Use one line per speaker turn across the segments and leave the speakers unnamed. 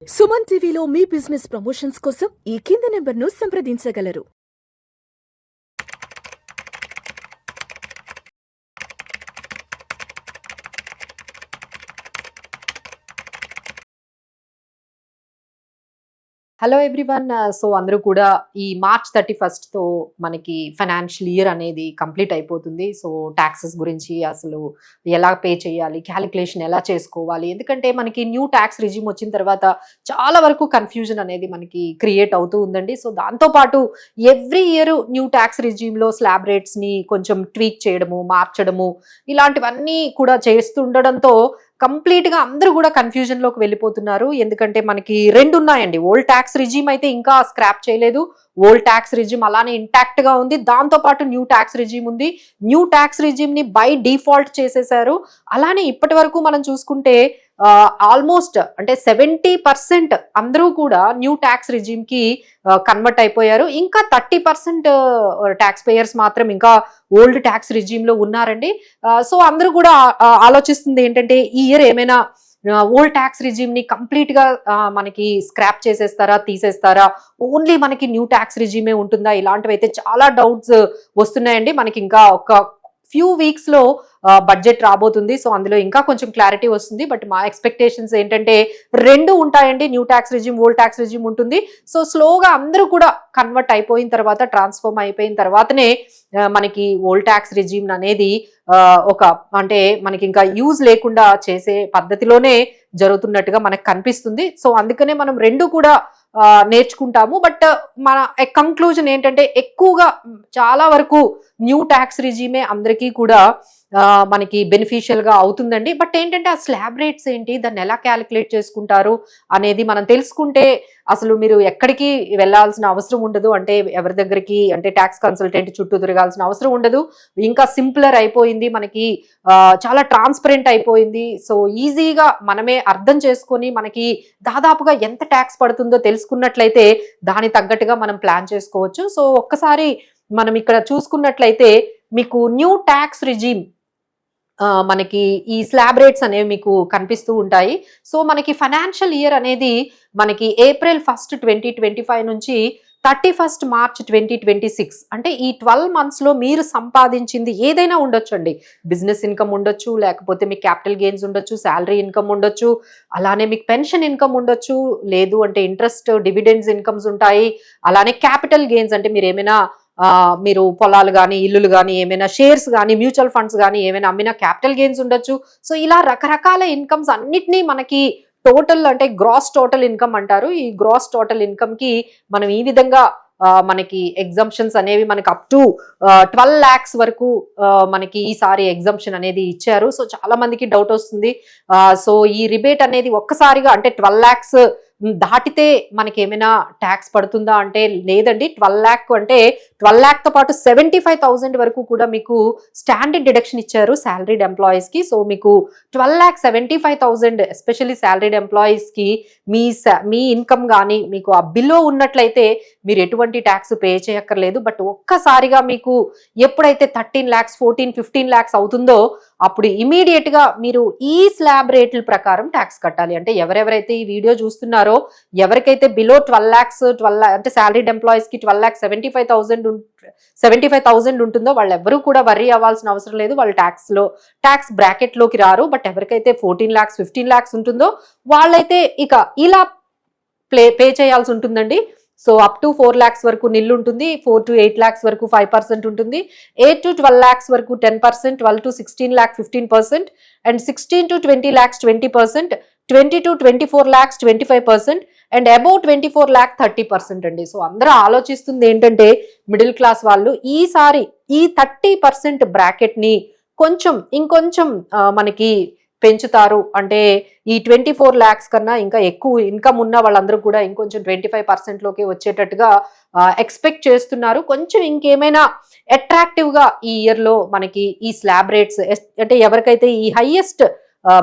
సుమన్ టీవీలో మీ business promotions కోసం ఈ కింది నెంబర్ను సంప్రదించగలరు.
Hello everyone. సో అందరూ కూడా ఈ మార్చ్ 31తో మనకి ఫైనాన్షియల్ ఇయర్ అనేది కంప్లీట్ అయిపోతుంది. సో ట్యాక్సెస్ గురించి అసలు ఎలా పే చేయాలి, క్యాలిక్యులేషన్ ఎలా చేసుకోవాలి, ఎందుకంటే మనకి న్యూ ట్యాక్స్ రిజిమ్ వచ్చిన తర్వాత చాలా వరకు కన్ఫ్యూజన్ అనేది మనకి క్రియేట్ అవుతూ ఉందండి. సో దాంతోపాటు ఎవ్రీ ఇయర్ న్యూ ట్యాక్స్ రిజిమ్లో స్లాబ్ రేట్స్ని కొంచెం ట్వీక్ చేయడము, మార్చడము ఇలాంటివన్నీ కూడా చేస్తుండడంతో కంప్లీట్గా అందరూ కూడా కన్ఫ్యూజన్లోకి వెళ్ళిపోతున్నారు. ఎందుకంటే మనకి రెండు ఉన్నాయండి. ఓల్డ్ ట్యాక్స్ రిజిమ్ అయితే ఇంకా స్క్రాప్ చేయలేదు, ఓల్డ్ ట్యాక్స్ రిజిమ్ అలానే ఇంటాక్ట్ గా ఉంది. దాంతో పాటు న్యూ ట్యాక్స్ రిజిమ్ ఉంది. న్యూ ట్యాక్స్ రిజిమ్ ని బై డిఫాల్ట్ చేసేశారు. అలానే ఇప్పటి వరకు మనం చూసుకుంటే ఆల్మోస్ట్ అంటే 70% అందరూ కూడా న్యూ ట్యాక్స్ రిజిమ్ కి కన్వర్ట్ అయిపోయారు. ఇంకా 30% ట్యాక్స్ పేయర్స్ మాత్రం ఇంకా ఓల్డ్ ట్యాక్స్ రిజిమ్ లో ఉన్నారండి. సో అందరూ కూడా ఆలోచిస్తుంది ఏంటంటే ఈ ఇయర్ ఏమైనా ఓల్డ్ ట్యాక్స్ రిజిమ్ ని కంప్లీట్ గా మనకి స్క్రాప్ చేసేస్తారా, తీసేస్తారా, ఓన్లీ మనకి న్యూ ట్యాక్స్ రిజిమే ఉంటుందా, ఇలాంటివి అయితే చాలా డౌట్స్ వస్తున్నాయండి. మనకి ఇంకా ఒక ఫ్యూ వీక్స్ లో బడ్జెట్ రాబోతుంది. సో అందులో ఇంకా కొంచెం క్లారిటీ వస్తుంది. బట్ మా ఎక్స్పెక్టేషన్స్ ఏంటంటే రెండు ఉంటాయండి, new tax regime, old tax regime ఉంటుంది. సో స్లోగా అందరూ కూడా కన్వర్ట్ అయిపోయిన తర్వాత, ట్రాన్స్ఫార్మ్ అయిపోయిన తర్వాతనే మనకి ఓల్డ్ ట్యాక్స్ రిజిమ్ అనేది ఒక అంటే మనకి ఇంకా యూజ్ లేకుండా చేసే పద్ధతిలోనే జరుగుతున్నట్టుగా మనకు కనిపిస్తుంది. సో అందుకనే మనం రెండు కూడా నేర్చుకుంటాము. బట్ మన కంక్లూజన్ ఏంటంటే ఎక్కువగా చాలా వరకు న్యూ ట్యాక్స్ రిజిమే అందరికీ కూడా మనకి బెనిఫిషియల్ గా అవుతుందండి. బట్ ఏంటంటే ఆ స్లాబ్ రేట్స్ ఏంటి, దాన్ని ఎలా క్యాలిక్యులేట్ చేసుకుంటారు అనేది మనం తెలుసుకుంటే అసలు మీరు ఎక్కడికి వెళ్లాల్సిన అవసరం ఉండదు. అంటే ఎవరి దగ్గరికి అంటే ట్యాక్స్ కన్సల్టెంట్ చుట్టూ తిరగాల్సిన అవసరం ఉండదు. ఇంకా సింపులర్ అయిపోయింది, మనకి చాలా ట్రాన్స్పరెంట్ అయిపోయింది. సో ఈజీగా మనమే అర్థం చేసుకొని మనకి దాదాపుగా ఎంత ట్యాక్స్ పడుతుందో తెలుసుకున్నట్లయితే దాని తగ్గట్టుగా మనం ప్లాన్ చేసుకోవచ్చు. సో ఒక్కసారి మనం ఇక్కడ చూసుకున్నట్లయితే మీకు న్యూ ట్యాక్స్ రిజిమ్ మనకి ఈ స్లాబ్ రేట్స్ అనేవి మీకు కనిపిస్తూ ఉంటాయి. సో మనకి ఫైనాన్షియల్ ఇయర్ అనేది మనకి April 1, 2025 నుంచి 31 March 2026 అంటే ఈ 12 months లో మీరు సంపాదించింది ఏదైనా ఉండొచ్చు అండి. బిజినెస్ ఇన్కమ్ ఉండొచ్చు, లేకపోతే మీకు క్యాపిటల్ గెయిన్స్ ఉండొచ్చు, శాలరీ ఇన్కమ్ ఉండొచ్చు, అలానే మీకు పెన్షన్ ఇన్కమ్ ఉండొచ్చు, లేదు అంటే ఇంట్రెస్ట్ డివిడెండ్స్ ఇన్కమ్స్ ఉంటాయి, అలానే క్యాపిటల్ గెయిన్స్ అంటే మీరు ఏమైనా మీరు పొలాలు కానీ, ఇల్లులు కానీ, ఏమైనా షేర్స్ కానీ, మ్యూచువల్ ఫండ్స్ కానీ ఏమైనా అమ్మినా క్యాపిటల్ గెయిన్స్ ఉండొచ్చు. సో ఇలా రకరకాల ఇన్కమ్స్ అన్నిటినీ మనకి టోటల్ అంటే గ్రాస్ టోటల్ ఇన్కమ్ అంటారు. ఈ గ్రాస్ టోటల్ ఇన్కమ్ కి మనం ఈ విధంగా మనకి ఎగ్జంప్షన్స్ అనేవి మనకి అప్ టు 12 lakhs వరకు మనకి ఈసారి ఎగ్జంప్షన్ అనేది ఇచ్చారు. సో చాలా మందికి డౌట్ వస్తుంది, సో ఈ రిబేట్ అనేది ఒక్కసారిగా అంటే 12 lakhs దాటితే మనకి ఏమైనా ట్యాక్స్ పడుతుందా అంటే లేదండి. 12 lakh అంటే 12 lakh తో పాటు 75,000 వరకు కూడా మీకు స్టాండర్డ్ డిడక్షన్ ఇచ్చారు సాలరీడ్ ఎంప్లాయీస్ కి. సో మీకు 12,75,000 ఎస్పెషల్లీ సాలరీడ్ ఎంప్లాయీస్ కి మీ ఇన్కమ్ కానీ మీకు ఆ బిలో ఉన్నట్లయితే మీరు ఎటువంటి ట్యాక్స్ పే చేయక్కర్లేదు. బట్ ఒక్కసారిగా మీకు ఎప్పుడైతే 13 lakhs 14 15 lakhs అవుతుందో అప్పుడు ఇమీడియట్ గా మీరు ఈ స్లాబ్ రేట్ల ప్రకారం ట్యాక్స్ కట్టాలి. అంటే ఎవరెవరైతే ఈ వీడియో చూస్తున్నారో ఎవరికైతే బిలో 12 lakhs అంటే సాలరీడ్ ఎంప్లాయీస్ కి 12,75,000 ఉంటుందో వాళ్ళు ఎవరు కూడా వర్రీ అవ్వాల్సిన అవసరం లేదు. వాళ్ళు ట్యాక్స్ బ్రాకెట్ లోకి రారు. బట్ ఎవరికైతే 14 lakhs 15 lakhs ఉంటుందో వాళ్ళైతే ఇక ఇలా పే చేయాల్సి ఉంటుందండి. సో అప్ టు 4 lakhs వరకు నిల్ ఉంటుంది, 4 to 8 lakhs వరకు 5% ఉంటుంది, 8 to 12 lakhs వరకు 10%, 12 to 16 lakh 15%, and 16 to 20 lakhs 20%, 20 to 24 lakhs 25%, and above 24 lakh 30% అండి. సో అందరూ ఆలోచిస్తుంది ఏంటంటే మిడిల్ క్లాస్ వాళ్ళు ఈసారి ఈ 30% బ్రాకెట్ ని ఇంకొంచెం మనకి పెంచుతారు. అంటే ఈ 24 lakhs కన్నా ఇంకా ఎక్కువ ఇన్కమ్ ఉన్న వాళ్ళందరూ కూడా ఇంకొంచెం 25% లోకి వచ్చేటట్టుగా ఎక్స్పెక్ట్ చేస్తున్నారు. కొంచెం ఇంకేమైనా అట్రాక్టివ్ గా ఈ ఇయర్ లో మనకి ఈ స్లాబ్ రేట్స్ అంటే ఎవరికైతే ఈ హైయెస్ట్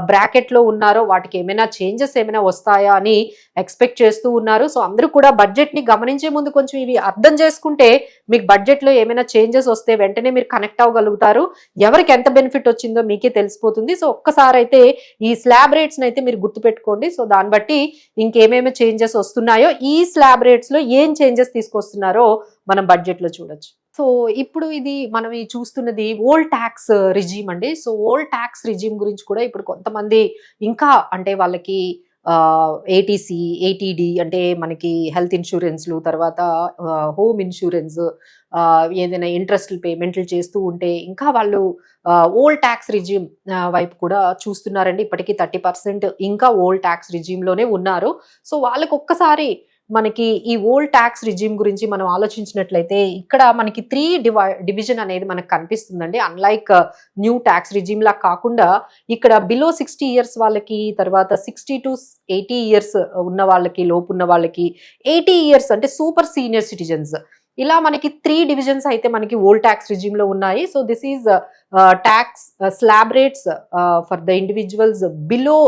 బ్రాకెట్ లో ఉన్నారో వాటికి ఏమైనా చేంజెస్ ఏమైనా వస్తాయా అని ఎక్స్పెక్ట్ చేస్తూ ఉన్నారు. సో అందరూ కూడా బడ్జెట్ ని గమనించే ముందు కొంచెం ఇవి అర్థం చేసుకుంటే మీకు బడ్జెట్ లో ఏమైనా చేంజెస్ వస్తే వెంటనే మీరు కనెక్ట్ అవ్వగలుగుతారు. ఎవరికి ఎంత బెనిఫిట్ వచ్చిందో మీకే తెలిసిపోతుంది. సో ఒక్కసారి అయితే ఈ స్లాబ్ రేట్స్ అయితే మీరు గుర్తుపెట్టుకోండి. సో దాన్ని బట్టి ఇంకేమేమి చేంజెస్ వస్తున్నాయో, ఈ స్లాబ్ రేట్స్ లో ఏం చేంజెస్ తీసుకొస్తున్నారో మనం బడ్జెట్ లో చూడొచ్చు. సో ఇప్పుడు ఇది మనం ఈ చూస్తున్నది ఓల్డ్ ట్యాక్స్ రిజీమ్ అండి. సో ఓల్డ్ ట్యాక్స్ రిజీమ్ గురించి కూడా ఇప్పుడు కొంతమంది ఇంకా అంటే వాళ్ళకి ఏటీసీ, ఏటీడీ అంటే మనకి హెల్త్ ఇన్సూరెన్స్లు, తర్వాత హోమ్ ఇన్సూరెన్స్, ఏదైనా ఇంట్రెస్ట్ పేమెంట్లు చేస్తూ ఉంటే ఇంకా వాళ్ళు ఓల్డ్ ట్యాక్స్ రిజీమ్ వైపు కూడా చూస్తున్నారండి. ఇప్పటికీ 30% ఇంకా ఓల్డ్ ట్యాక్స్ రిజీమ్లోనే ఉన్నారు. సో వాళ్ళకి ఒక్కసారి మనకి ఈ ఓల్డ్ ట్యాక్స్ రిజీమ్ గురించి మనం ఆలోచించినట్లయితే ఇక్కడ మనకి 3 డివిజన్ అనేది మనకు కనిపిస్తుందండి. అన్లైక్ న్యూ ట్యాక్స్ రిజీమ్ లా కాకుండా ఇక్కడ బిలో 60 ఇయర్స్ వాళ్ళకి, తర్వాత 60 to 80 ఇయర్స్ ఉన్న వాళ్ళకి, లోపు ఉన్న వాళ్ళకి, 80 ఇయర్స్ అంటే సూపర్ సీనియర్ సిటిజన్స్, ఇలా మనకి 3 డివిజన్స్ అయితే మనకి ఓల్డ్ ట్యాక్స్ రిజీమ్ లో ఉన్నాయి. So this is tax slab rates for the individuals below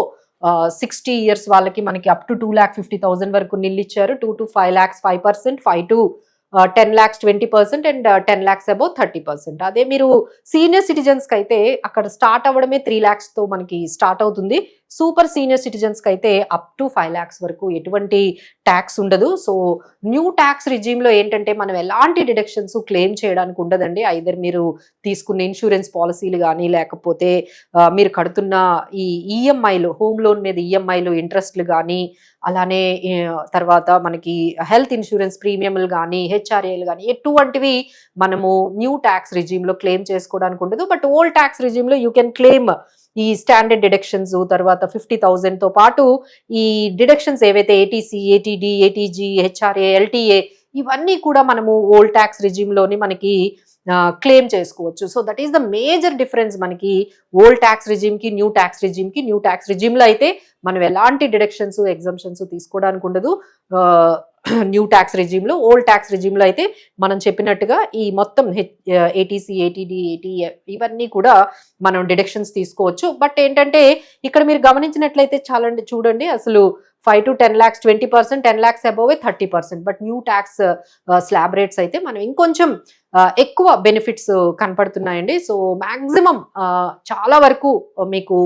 60 years వాళ్ళకి మనకి అప్ టు 2,50,000 వరకు నిల్ ఇచ్చారు. 2 to 5 lakhs 5%, 5 to 10 lakhs 20% and 10 lakhs above 30%. అదే మీరు సీనియర్ సిటిజన్స్ కి అయితే అక్కడ స్టార్ట్ అవ్వడమే 3 lakhs తో మనకి స్టార్ట్ అవుతుంది. సూపర్ సీనియర్ సిటిజన్స్ కి అయితే అప్ టు 5 lakhs వరకు ఎటువంటి ట్యాక్స్ ఉండదు. సో న్యూ ట్యాక్స్ రిజీమ్ లో ఏంటంటే మనం ఎలాంటి డిడక్షన్స్ క్లెయిమ్ చేయడానికి ఉండదండి. ఐదర్ మీరు తీసుకున్న ఇన్సూరెన్స్ పాలసీలు కానీ, లేకపోతే మీరు కడుతున్న ఈ ఈఎంఐలు, హోమ్ లోన్ మీద ఈఎంఐలు ఇంట్రెస్ట్లు కానీ, అలానే తర్వాత మనకి హెల్త్ ఇన్సూరెన్స్ ప్రీమియంలు కానీ, హెచ్ఆర్ఏలు కానీ ఎటువంటివి మనము న్యూ ట్యాక్స్ రిజీమ్ లో క్లెయిమ్ చేసుకోవడానికి ఉండదు. బట్ ఓల్డ్ ట్యాక్స్ రిజీమ్ లో యూ కెన్ క్లెయిమ్ ఈ స్టాండర్డ్ డిడక్షన్స్, తర్వాత 50,000 తో పాటు ఈ డిడక్షన్స్ ఏవైతే ATC, ATD, ATG, HRA, LTA ఇవన్నీ కూడా మనము ఓల్డ్ ట్యాక్స్ రిజీమ్ లోని మనకి క్లెయిమ్ చేసుకోవచ్చు. So that is the major difference మనకి ఓల్డ్ ట్యాక్స్ రిజీమ్ కి, న్యూ ట్యాక్స్ రిజీమ్ కి. న్యూ ట్యాక్స్ రిజీమ్ లో అయితే మనం ఎలాంటి డిడక్షన్స్, ఎగ్జంప్షన్స్ తీసుకోవడానికి ఉండదు న్యూ ట్యాక్స్ రిజీమ్ లో. ఓల్డ్ ట్యాక్స్ రిజీమ్ లో అయితే మనం చెప్పినట్టుగా ఈ మొత్తం ఏటీసీ, ఏటీడీ, ఏటీఏ ఇవన్నీ కూడా మనం డిడక్షన్స్ తీసుకోవచ్చు. బట్ ఏంటంటే ఇక్కడ మీరు గమనించినట్లయితే చూడండి, అసలు 5 to 10 lakhs 20%, 10 lakhs above 30%. But new tax slab rates అయితే మనం ఇంకొంచెం ఎక్కువ బెనిఫిట్స్ కనపడుతున్నాయండి. సో మాక్సిమం చాలా వరకు మీకు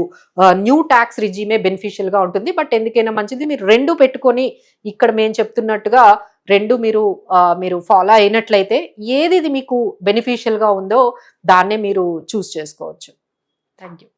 న్యూ ట్యాక్స్ రిజీమే బెనిఫిషియల్ గా ఉంటుంది. బట్ ఎందుకైనా మంచిది మీరు రెండు పెట్టుకొని, ఇక్కడ మేము చెప్తున్నట్టుగా రెండు మీరు ఫాలో అయినట్లయితే ఏది మీకు బెనిఫిషియల్ గా ఉందో దాన్నే మీరు చూస్ చేసుకోవచ్చు. Thank you.